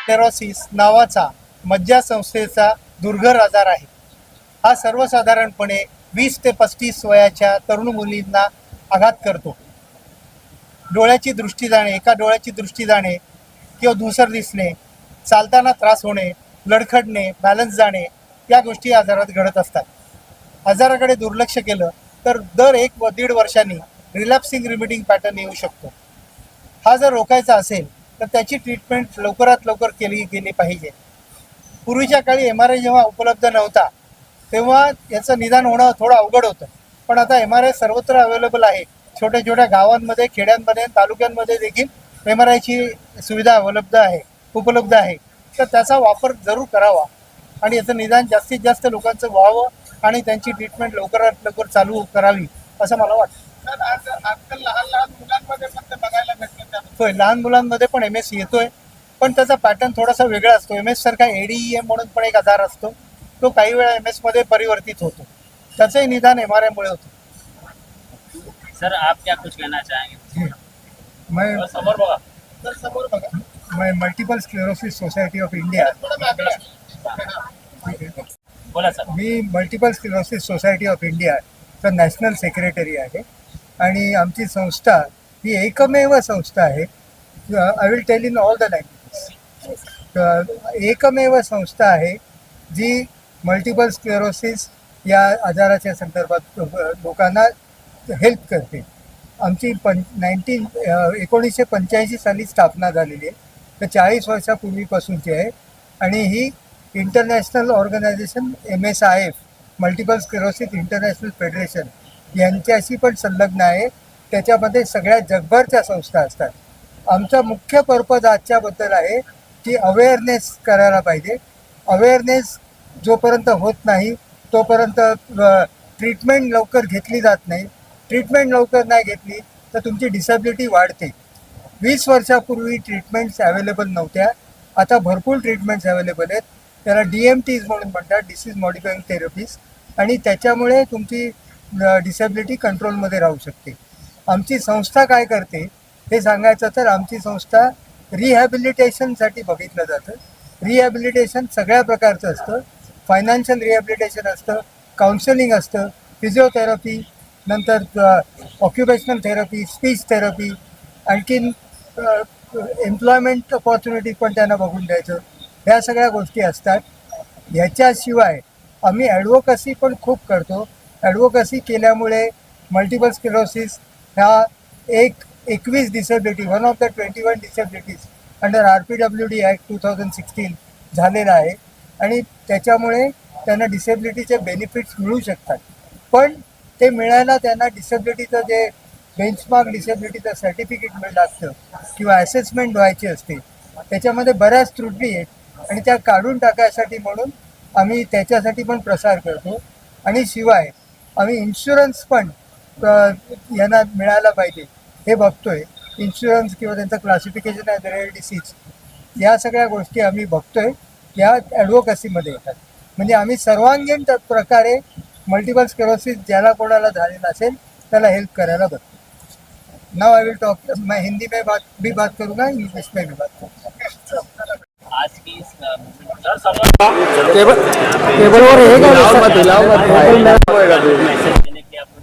Sclerosis नावाचा मज्जासंस्थेचा दुर्धर आजार आहे. हा सर्वसाधारणपणे 20 ते 35 वयाच्या तरुण मुलींना आघात करतो. डोळ्याची दृष्टी जाणे, एका डोळ्याची दृष्टी जाणे किंवा धूसर दिसणे, चालताना त्रास होणे, लडखडणे, बॅलन्स जाणे या गोष्टी आजारात घडत असतात. आजाराकडे दुर्लक्ष केलं तर दर 1 व 1.5 वर्षांनी रिलॅप्सिंग रिमिटिंग पॅटर्न येऊ शकतो. हा जर रोखायचा असेल तर त्याची ट्रीटमेंट लवकरात लवकर केली गेली पाहिजे. पूर्वीच्या काळी MRI जेव्हा उपलब्ध नव्हता तेव्हा याचं निदान होणं थोडं अवघड होतं. पण आता MRI सर्वत्र अवेलेबल आहे. छोट्या छोट्या गावांमध्ये, खेड्यांमध्ये, तालुक्यांमध्ये देखील MRIची सुविधा उपलब्ध आहे. तर त्याचा वापर जरूर करावा आणि याचं निदान जास्तीत जास्त लोकांचं व्हावं आणि त्यांची ट्रीटमेंट लवकरात लवकर चालू करावी असं मला वाटतं. आजकाल लहान मुलांमध्ये पण ते बघायला भेटतं. होय, लहान मुलांमध्ये पण MS येतोय, पण त्याचा पॅटर्न थोडासा वेगळा असतो. MS सारखा ADEM म्हणून पण एक आजार असतो, तो काही वेळा MS मध्ये परिवर्तित होतो. त्याचंही निदान MRI मुळे होतं. सर आप क्या कुछ कहना चाहेंगे? मैं multiple sclerosis society of India बोला सर. मी मल्टिपल स्क्लेरोसिस सोसायटी ऑफ इंडियाचा नॅशनल सेक्रेटरी आहे आणि आमची संस्था ही एकमेव संस्था आहे. I will tell in all the languages. एकमेव संस्था आहे जी मल्टिपल स्क्लेरोसिस या आजाराच्या संदर्भात लोकांना हेल्प करते. आमची 1985 साली स्थापना झालेली आहे. तर 40 वर्षापूर्वीपासूनची आहे आणि ही international organization MSIF multiple sclerosis international federation यांच्याशी पण संलग्न आहे. त्याच्यामध्ये सगळ्या जगभरच्या संस्था असतात. आमचा मुख्य पर्पज आजच्याबद्दल आहे की अवेअरनेस करायला पाहिजे. अवेअरनेस जोपर्यंत होत नाही तोपर्यंत ट्रीटमेंट लवकर घेतली जात नाही. ट्रीटमेंट लवकर नाही घेतली तर तुमची डिसेबिलिटी वाढते. 20 वर्षापूर्वी ट्रीटमेंट्स अवेलेबल नव्हत्या, आता भरपूर ट्रीटमेंट्स अवेलेबल आहेत. त्याला DMTs म्हणून म्हणतात, डिसीज मॉडिफाईंग थेरपीज, आणि त्याच्यामुळे तुमची डिसेबिलिटी कंट्रोलमध्ये राहू शकते. आमची संस्था काय करते हे सांगायचं तर आमची संस्था रिहॅबिलिटेशनसाठी बघितलं जातं. रिहॅबिलिटेशन सगळ्या प्रकारचं असतं. फायनान्शियल रिहॅबिलिटेशन असतं, काउन्सिलिंग असतं, फिजिओथेरपी, नंतर ऑक्युपेशनल थेरपी, स्पीच थेरपी, आणखीन एम्प्लॉयमेंट ऑपॉर्च्युनिटी पण त्यांना बघून द्यायचं, ह्या सगळ्या गोष्टी असतात. ह्याच्याशिवाय आम्ही ॲडव्होकसी पण खूप करतो. ॲडव्होकसी केल्यामुळे मल्टिपल स्क्लेरोसिस ह्या 21 disability, one of the 21 disabilities under RPWD act 2016 झालेला आहे आणि त्याच्यामुळे त्यांना डिसेबिलिटीचे बेनिफिट्स मिळू शकतात. पण ते मिळायला त्यांना डिसेबिलिटीचं जे बेंचमार्क डिसेबिलिटीचं सर्टिफिकेट मिळलं असतं किंवा असेसमेंट व्हायची असते, त्याच्यामध्ये बऱ्याच त्रुटी आहेत आणि त्या काढून टाकायसाठी म्हणून आम्ही त्याच्यासाठी पण प्रसार करतो. आणि शिवाय आम्ही इन्शुरन्स पण यांना मिळायला पाहिजे हे बघतोय. इन्शुरन्स किंवा त्यांचं क्लासिफिकेशन आहे रेअर डिसीज, या सगळ्या गोष्टी आम्ही बघतोय, या ॲडव्होकसीमध्ये येतात. म्हणजे आम्ही सर्वांगीण प्रकारे मल्टिपल स्क्लेरोसिस ज्याला कोणाला झालेला असेल त्याला हेल्प करायला बघतो. नाउ आई विल टॉक, मैं हिंदी में भी बात करूँगा, इंग्लिश में भी बात करूँगा. आज की इस टेबलवर हे का मैसेज देने की आपको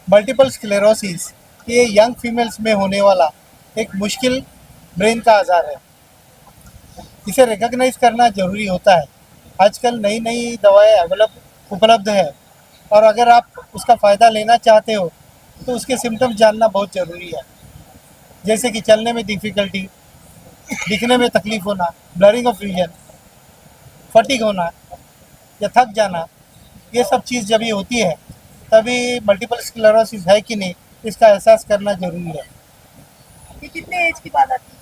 मल्टीपल स्क्लेरोसिस ये यंग फीमेल्स में होने वाला एक मुश्किल ब्रेन का आज़ार है. इसे रिकॉग्नाइज करना ज़रूरी होता है. आजकल नई नई दवाएं उपलब्ध है और अगर आप उसका फ़ायदा लेना चाहते हो तो उसके सिम्टम्स जानना बहुत ज़रूरी है. जैसे कि चलने में डिफ़िकल्टी, दिखने में तकलीफ़ होना, ब्लरिंग ऑफ विजन, फटीग होना या थक जाना, ये सब चीज़ जब ये होती है तभी मल्टीपल स्क्लेरोसिस है कि नहीं इसका एहसास करना ज़रूरी है. ये कितने एज की बात आती है?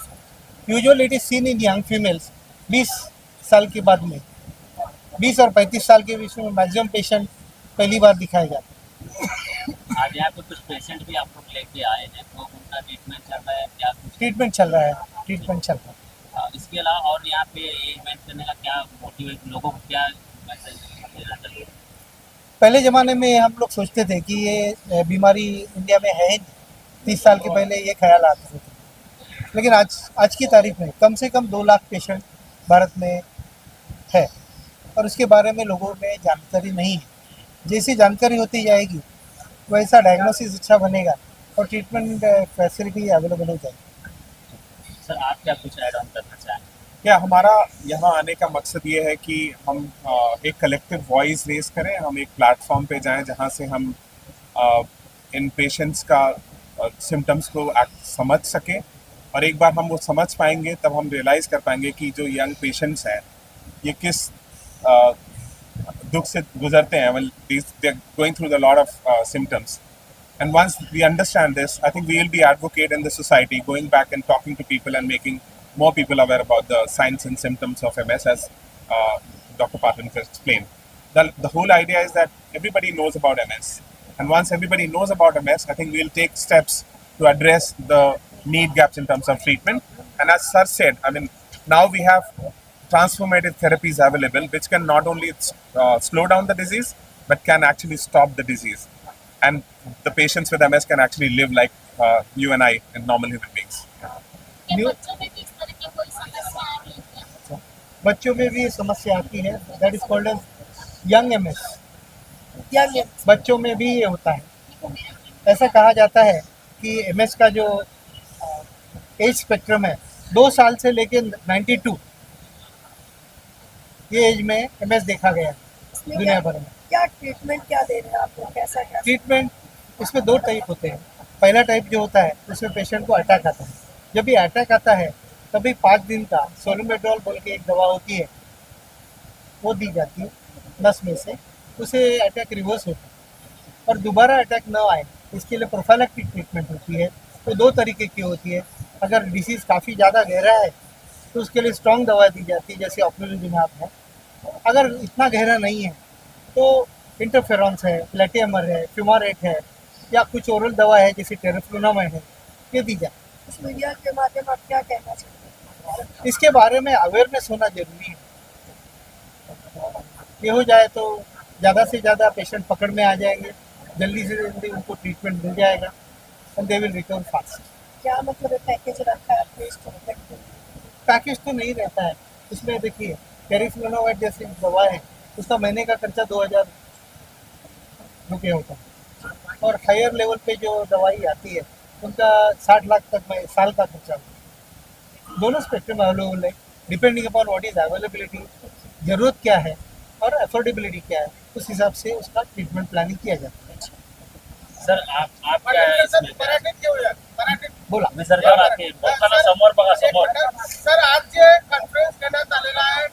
Usually it is seen in young females 20 साल के बाद में. 20 और 35 साल के बीच में मैक्सिमम पेशेंट पहली बार दिखाए जाते हैं. आज यहाँ पे कुछ पेशेंट भी आप लोग लेके आए हैं, तो उनका ट्रीटमेंट चल रहा है क्या? ट्रीटमेंट चल रहा है. इसके अलावा और यहाँ पे ये इवेंट करने का क्या मोटिवेट, लोगों को क्या मैसेज देना चाहिए? पहले ज़माने में हम लोग सोचते थे कि ये बीमारी इंडिया में है ही नहीं. 30 साल के पहले ये ख्याल आते थे. लेकिन आज की तारीख में कम से कम 2 लाख पेशेंट भारत में है और उसके बारे में लोगों में जानकारी नहीं है। जैसी जानकारी होती जाएगी वैसा डायग्नोसिस अच्छा बनेगा और ट्रीटमेंट फैसिलिटी अवेलेबल हो जाएगी। सर आप क्या कुछ ऐड ऑन करना चाहेंगे? क्या हमारा यहाँ आने का मकसद ये है कि हम एक कलेक्टिव वॉइस रेज करें, हम एक प्लेटफॉर्म पे जाएं जहाँ से हम इन पेशेंट्स का सिम्टम्स को समझ सकें, और एक बार हम वो समझ पाएंगे तब हम रियलाइज़ कर पाएंगे कि जो यंग पेशेंट्स हैं ये किस दुख से गुजरते हैं। Well they are going through the lot of symptoms, and once we understand this, I think we will be advocate in the society, going back and talking to people and making more people aware about the signs and symptoms of MS, as Dr. Patwankar explained. The whole idea is that everybody knows about MS, and once everybody knows about MS, I think we'll take steps to address the need gaps in terms of treatment. And as Sir said, I mean, now we have transformative therapies available, which can not only slow down the disease, but can actually stop the disease. And the patients with MS can actually live like you and I and normal human beings. बच्चों में भी इस तरह की कोई समस्या आ रही है क्या? बच्चों में भी ये समस्या आती है, that is called as young MS. बच्चों में भी ये होता है। ऐसा कहा जाता है कि एमएस का जो एज स्पेक्ट्रम है 2 साल से लेकर 92 ये एज में एमएस देखा गया है इसमें दुनिया भर में। क्या ट्रीटमेंट क्या दे रहे हैं आपको, कैसा क्या? ट्रीटमेंट इसमें 2 टाइप होते हैं। पहला टाइप जो होता है उसमें पेशेंट को अटैक आता है। जब भी अटैक आता है तभी 5 दिन का सोलोमेड्रोल बोल के एक दवा होती है, वो दी जाती है नस में से, उसे अटैक रिवर्स होता है। और दोबारा अटैक न आए इसके लिए प्रोफाइलैक्टिक ट्रीटमेंट होती है। तो 2 तरीके की होती है। अगर डिसीज़ काफ़ी ज़्यादा गहरा है तो उसके लिए स्ट्रॉन्ग दवा दी जाती है, जैसे ऑक्लूजुजिनाब है। अगर इतना गहरा नहीं है तो इंटरफेरॉन्स है, प्लेटियमर है, फ्यूमारेट है, या कुछ ओरल दवा है जैसे टेरेफ्लुनामाइड है, ये दी जाए। इस मीडिया के माध्यम आप क्या कहना चाहते हैं? इसके बारे में अवेयरनेस होना जरूरी है। ये हो जाए तो ज़्यादा से ज़्यादा पेशेंट पकड़ में आ जाएंगे, जल्दी से जल्दी उनको ट्रीटमेंट मिल जाएगा and they will recover fast. क्या मतलब पैकेज रखा है आपने इस ट्रीटमेंट के लिए? पैकेज तो नहीं रहता है इसमें। देखिए टेरिफ्लुनामाइड जैसी दवा है उसका महीने का खर्चा 2000 रुपये होता है, और हायर लेवल पे जो दवाई आती है उनका 60 लाख तक में साल का खर्चा होता है। दोनों स्पेक्ट्रम अवेलेबल है, depending upon what is availability, ज़रूरत क्या है और अफोर्डेबिलिटी क्या है, उस हिसाब से उसका ट्रीटमेंट प्लानिंग किया जाता है। सर आप क्या है इसमें बोला विसर्जन आके बोलताना समोर बघा समोर सर आज जे कॉन्फरन्स घेण्यात आलेला आहे